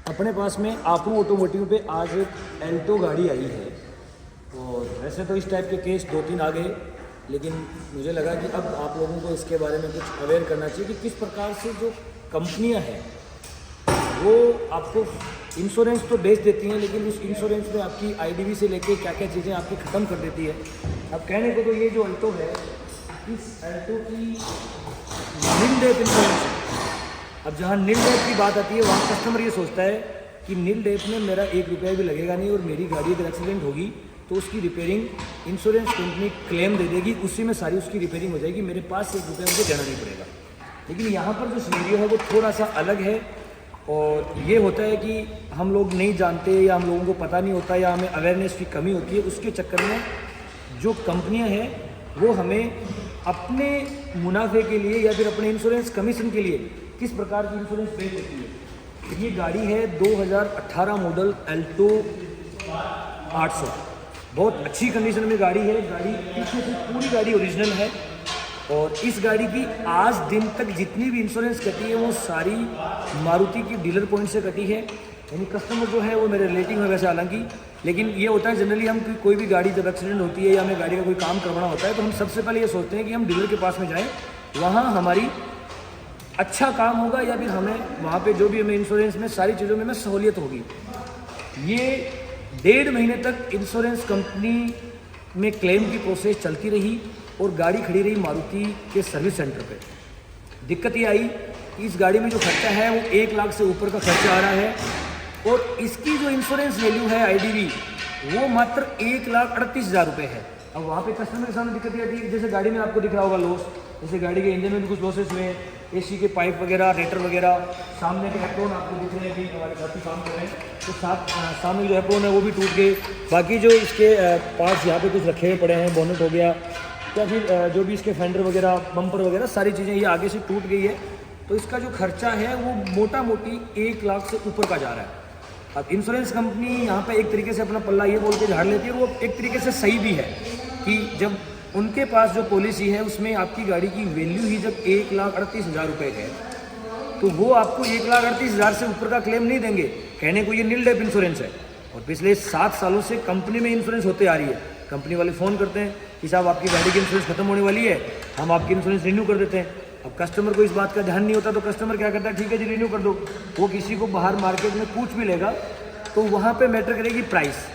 अपने पास में आपू ऑटोमोटिव पे आज एक एल्टो गाड़ी आई है। और वैसे तो इस टाइप के केस 2-3 आ गए, लेकिन मुझे लगा कि अब आप लोगों को इसके बारे में कुछ अवेयर करना चाहिए कि किस प्रकार से जो कंपनियां हैं वो आपको इंश्योरेंस तो बेच देती हैं, लेकिन उस इंश्योरेंस में आपकी आईडीवी से लेके क्या क्या चीज़ें आपकी ख़त्म कर देती है। अब कहने को तो ये जो अल्टो है, इस अल्टो की नील डेप इंश्योरेंस है। अब जहाँ नील डेप की बात आती है वहाँ कस्टमर ये सोचता है कि नील डेप में मेरा 1 रुपया भी लगेगा नहीं और मेरी गाड़ी अगर एक्सीडेंट होगी तो उसकी रिपेयरिंग इंश्योरेंस कंपनी क्लेम दे देगी, उसी में सारी उसकी रिपेयरिंग हो जाएगी, मेरे पास 1 रुपया मुझे देना नहीं पड़ेगा। लेकिन यहाँ पर जो सिनेरियो है वो थोड़ा सा अलग है। और ये होता है कि हम लोग नहीं जानते या हम लोगों को पता नहीं होता या हमें अवेयरनेस की कमी होती है, उसके चक्कर में जो कंपनियां हैं वो हमें अपने मुनाफे के लिए या फिर अपने इंश्योरेंस कमीशन के लिए किस प्रकार की इंश्योरेंस बेच देती है। ये गाड़ी है 2018 मॉडल एल्टो 800, बहुत अच्छी कंडीशन में गाड़ी है। गाड़ी पीछे से पूरी गाड़ी ओरिजिनल है और इस गाड़ी की आज दिन तक जितनी भी इंश्योरेंस कटी है वो सारी मारुति की डीलर पॉइंट से कटी है। यानी कस्टमर जो है वो मेरे रिलेटिव है वैसे हालांकि, लेकिन ये होता है जनरली हम कोई भी गाड़ी जब एक्सीडेंट होती है या हमें गाड़ी का कोई काम करवाना होता है तो हम सबसे पहले ये सोचते हैं कि हम डीलर के पास में जाएँ, वहाँ हमारी अच्छा काम होगा या फिर हमें वहाँ पे जो भी हमें इंश्योरेंस में सारी चीज़ों में सहूलियत होगी। ये 1.5 महीने तक इंश्योरेंस कंपनी में क्लेम की प्रोसेस चलती रही और गाड़ी खड़ी रही मारुति के सर्विस सेंटर पे। दिक्कत ये आई कि इस गाड़ी में जो खर्चा है वो 1 लाख से ऊपर का खर्चा आ रहा है और इसकी जो इंश्योरेंस वैल्यू है आईडीवी वो मात्र 1,38,000 रुपये है। अब वहाँ पे कस्टमर के सामने दिक्कत ये आती है, जैसे गाड़ी में आपको दिख रहा होगा लॉस, जैसे गाड़ी के इंजन में भी कुछ लॉसेस हुए, एसी के पाइप वगैरह, रेटर वगैरह, सामने के एप्रोन आपको दिख रहे हैं कि हमारे साथी काम कर रहे हैं, तो सामने जो एप्रोन है वो भी टूट गए। बाकी जो इसके पार्ट्स यहाँ पे कुछ रखे हुए पड़े हैं, बोनेट हो गया या फिर जो भी इसके फेंडर वगैरह, बम्पर वगैरह, सारी चीज़ें ये आगे से टूट गई है। तो इसका जो खर्चा है वो मोटा मोटी 1 लाख से ऊपर का जा रहा है। अब इंश्योरेंस कंपनी यहाँ पे एक तरीके से अपना पल्ला ये बोल के झाड़ लेती है, वो एक तरीके से सही भी है कि जब उनके पास जो पॉलिसी है उसमें आपकी गाड़ी की वैल्यू ही जब 1,38,000 रुपये है तो वो आपको 1,38,000 से ऊपर का क्लेम नहीं देंगे। कहने को ये नील डेप इंश्योरेंस है और पिछले 7 सालों से कंपनी में इंश्योरेंस होते आ रही है। कंपनी वाले फ़ोन करते हैं कि साहब आपकी गाड़ी की इंश्योरेंस खत्म होने वाली है, हम आपकी इंश्योरेंस रिन्यू कर देते हैं। अब कस्टमर को इस बात का ध्यान नहीं होता तो कस्टमर क्या करता है, ठीक है जी रिन्यू कर दो। वो किसी को बाहर मार्केट में पूछ भी लेगा तो वहाँ पे मैटर करेगी प्राइस।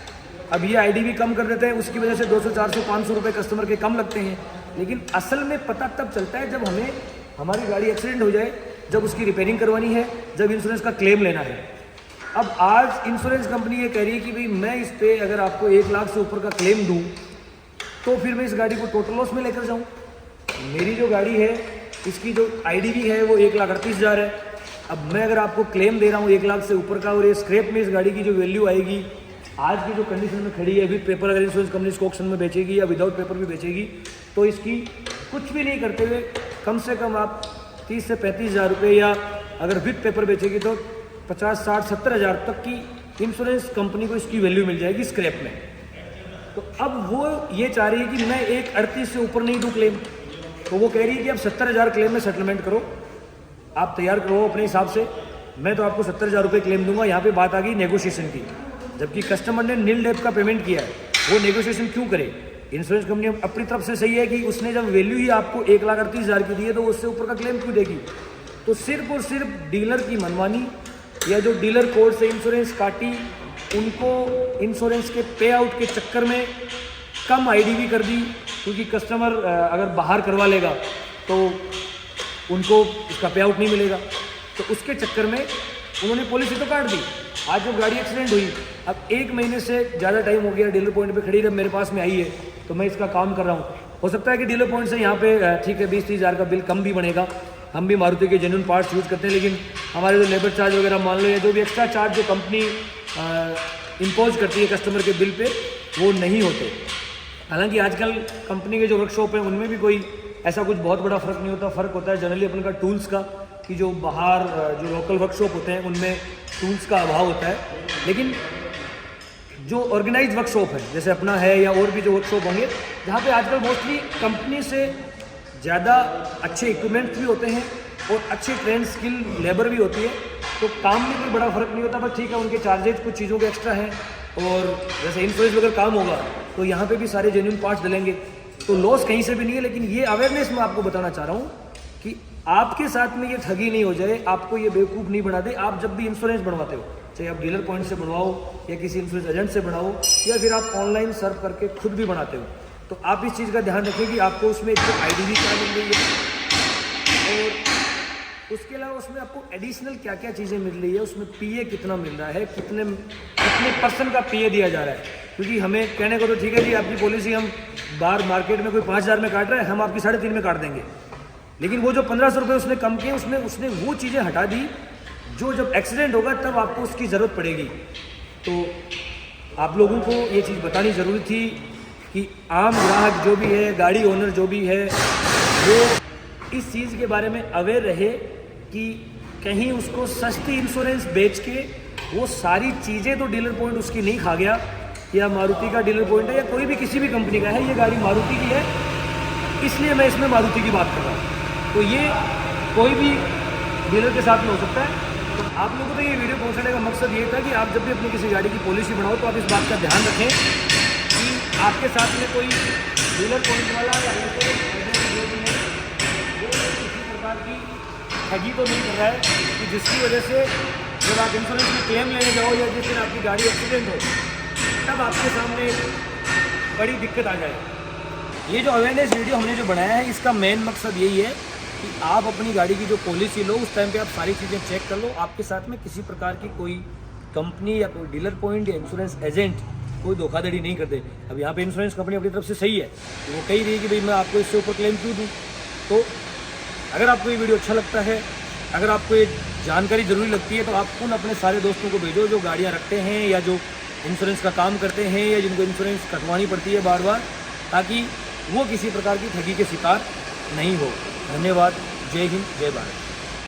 अब ये आईडीवी कम कर देते हैं, उसकी वजह से 200, 400, 500 रुपये कस्टमर के कम लगते हैं। लेकिन असल में पता तब चलता है जब हमें हमारी गाड़ी एक्सीडेंट हो जाए, जब उसकी रिपेयरिंग करवानी है, जब इंश्योरेंस का क्लेम लेना है। अब आज इंश्योरेंस कंपनी ये कह रही है कि भाई मैं इस पर अगर आपको 1 लाख से ऊपर का क्लेम दूँ तो फिर मैं इस गाड़ी को टोटल लॉस में लेकर जाऊँ। मेरी जो गाड़ी है इसकी जो आईडीवी है वो 1,38,000 है। अब मैं अगर आपको क्लेम दे रहा हूँ 1 लाख से ऊपर का और ये स्क्रैप में इस गाड़ी की जो वैल्यू आएगी आज की जो कंडीशन में खड़ी है, विद पेपर अगर इंश्योरेंस कंपनी इसको ऑक्शन में बेचेगी या विदाउट पेपर भी बेचेगी तो इसकी कुछ भी नहीं करते हुए कम से कम आप 30 से 35,000 रुपये, या अगर विद पेपर बेचेगी तो 50, 60, 70,000 तक की इंश्योरेंस कंपनी को इसकी वैल्यू मिल जाएगी स्क्रैप में। तो अब वो ये चाह रही है कि मैं 1,38 से ऊपर नहीं दूँ क्लेम, तो वो कह रही है कि आप 70,000 क्लेम में सेटलमेंट करो, आप तैयार करो अपने हिसाब से, मैं तो आपको 70,000 रुपये क्लेम दूंगा। यहाँ पे बात आ गई नेगोशिएशन की, जबकि कस्टमर ने नील डेप का पेमेंट किया है, वो नेगोशिएशन क्यों करे। इंश्योरेंस कंपनी अपनी तरफ से सही है कि उसने जब वैल्यू ही आपको 1,38,000 की दी है तो उससे ऊपर का क्लेम क्यों देगी। तो सिर्फ और सिर्फ डीलर की मनमानी या जो डीलर कोर्ट से इंश्योरेंस काटी उनको इंश्योरेंस के पे आउट के चक्कर में कम आईडीवी कर दी, क्योंकि कस्टमर अगर बाहर करवा लेगा तो उनको इसका पे आउट नहीं मिलेगा। तो उसके चक्कर में उन्होंने पॉलिसी तो काट दी। आज जब गाड़ी एक्सीडेंट हुई, अब 1 महीने से ज़्यादा टाइम हो गया डीलर पॉइंट पे खड़ी, जब मेरे पास में आई है तो मैं इसका काम कर रहा हूँ। हो सकता है कि डीलर पॉइंट से यहाँ पे ठीक है 20-30 हज़ार का बिल कम भी बनेगा, हम भी मारुति के जेन्युइन पार्ट्स यूज़ करते हैं, लेकिन हमारे जो लेबर चार्ज वगैरह मान लो या जो भी एक्स्ट्रा चार्ज जो कंपनी इम्पोज करती है कस्टमर के बिल पे वो नहीं होते। हालांकि आजकल कंपनी के जो वर्कशॉप है उनमें भी कोई ऐसा कुछ बहुत बड़ा फ़र्क नहीं होता। फ़र्क होता है जनरली अपन का टूल्स का, कि जो बाहर जो लोकल वर्कशॉप होते हैं उनमें टूल्स का अभाव होता है। लेकिन जो ऑर्गेनाइज वर्कशॉप है जैसे अपना है या और भी जो वर्कशॉप होंगे जहाँ पे आजकल मोस्टली कंपनी से ज़्यादा अच्छे इक्विपमेंट्स भी होते हैं और अच्छी ट्रेंड स्किल लेबर भी होती है, तो काम में कोई बड़ा फ़र्क नहीं होता, बस ठीक है उनके चार्जेज कुछ चीज़ों के एक्स्ट्रा हैं। और जैसे इंश्योरेंस वगैरह काम होगा तो यहाँ पे भी सारे जेन्युइन पार्ट्स डलेंगे, तो लॉस कहीं से भी नहीं है। लेकिन ये अवेयरनेस मैं आपको बताना चाह रहा हूँ कि आपके साथ में ये ठगी नहीं हो जाए, आपको ये बेवकूफ़ नहीं बना दे। आप जब भी इंश्योरेंस बनवाते हो, चाहे आप डीलर पॉइंट से बनवाओ या किसी इंश्योरेंस एजेंट से बनाओ या फिर आप ऑनलाइन सर्च करके खुद भी बनाते हो, तो आप इस चीज़ का ध्यान रखें कि आपको उसमें एक तो आईडी क्या मिल रही है और उसके अलावा उसमें आपको एडिशनल क्या क्या चीज़ें मिल रही है, उसमें पीए कितना मिल रहा है, कितने % का पीए दिया जा रहा है। क्योंकि हमें कहने को तो ठीक है जी आपकी पॉलिसी हम बाहर मार्केट में कोई 5,000 में काट रहा है, हम आपकी 3.5 में काट देंगे, लेकिन वो जो 1,500 रुपये उसने कम किए उसने वो चीज़ें हटा दी जो जब एक्सीडेंट होगा तब आपको उसकी ज़रूरत पड़ेगी। तो आप लोगों को ये चीज़ बतानी ज़रूरी थी कि आम ग्राहक जो भी है, गाड़ी ओनर जो भी है, वो इस चीज़ के बारे में अवेयर रहे कि कहीं उसको सस्ती इंश्योरेंस बेच के वो सारी चीज़ें तो डीलर पॉइंट उसकी नहीं खा गया, या मारुति का डीलर पॉइंट है या कोई भी किसी भी कंपनी का है, ये गाड़ी मारुति की है इसलिए मैं इसमें मारुति की बात कर रहा हूँ, तो ये कोई भी डीलर के साथ में हो सकता है। तो आप लोगों को ये वीडियो पहुँचाने का मकसद ये था कि आप जब भी अपनी किसी गाड़ी की पॉलिसी बनाओ तो आप इस बात का ध्यान रखें कि आपके साथ में कोई डीलर पॉइंट वाला या किसी प्रकार की ठगी तो नहीं कर रहा है कि जिसकी वजह से जब आप इंश्योरेंस में क्लेम लेने जाओ या जिस दिन आपकी गाड़ी एक्सीडेंट हो तब आपके सामने बड़ी दिक्कत आ जाए। ये जो अवेयरनेस वीडियो हमने जो बनाया है इसका मेन मकसद यही है कि आप अपनी गाड़ी की जो पॉलिसी लो उस टाइम पे आप सारी चीज़ें चेक कर लो, आपके साथ में किसी प्रकार की कोई कंपनी या कोई डीलर पॉइंट या इंश्योरेंस एजेंट कोई धोखाधड़ी नहीं करते। अब यहाँ पे इंश्योरेंस कंपनी अपनी तरफ से सही है, तो वो कही रही है कि भाई मैं आपको इससे ऊपर क्लेम क्यों दूँ। तो अगर आपको ये वीडियो अच्छा लगता है, अगर आपको ये जानकारी ज़रूरी लगती है, तो आप उन अपने सारे दोस्तों को भेजो जो गाड़ियाँ रखते हैं या जो इंश्योरेंस का काम करते हैं या जिनको इंश्योरेंस कटवानी पड़ती है बार बार, ताकि वो किसी प्रकार की ठगी के शिकार नहीं हो। धन्यवाद। जय हिंद, जय भारत।